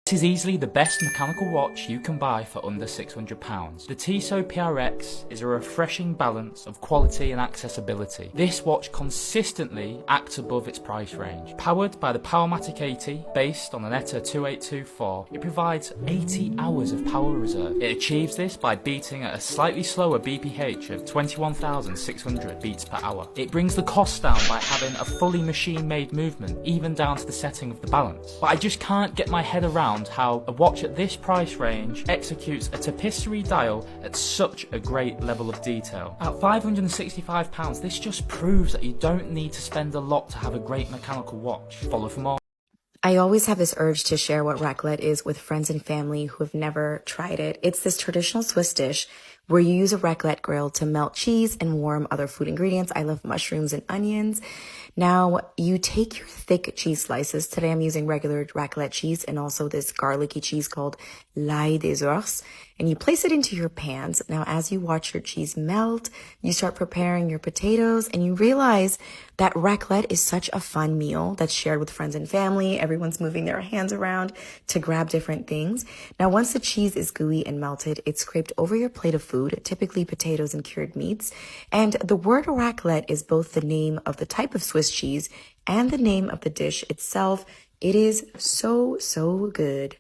This is easily the best mechanical watch you can buy for under £600. The Tissot PRX is a refreshing balance of quality and accessibility. This watch consistently acts above its price range. Powered by the Powermatic 80, based on an ETA 2824, it provides 80 hours of power reserve. It achieves this by beating at a slightly slower BPH of 21,600 beats per hour. It brings the cost down by having a fully machine-made movement, even down to the setting of the balance. But I just can't get my head around how a watch at this price range executes a tapisserie dial at such a great level of detail. At £565, this just proves that you don't need to spend a lot to have a great mechanical watch. Follow for more. I always have this urge to share what raclette is with friends and family who have never tried it. It's this traditional Swiss dish where you use a raclette grill to melt cheese and warm other food ingredients. I love mushrooms and onions. Now, you take your thick cheese slices. Today I'm using regular raclette cheese and also this garlicky cheese called L'ail des Ours. And you place it into your pans. Now, as you watch your cheese melt, you start preparing your potatoes and you realize that raclette is such a fun meal that's shared with friends and family. Everyone's moving their hands around to grab different things. Now, once the cheese is gooey and melted, it's scraped over your plate of food, typically potatoes and cured meats. And the word raclette is both the name of the type of Swiss cheese and the name of the dish itself. It is so, so good.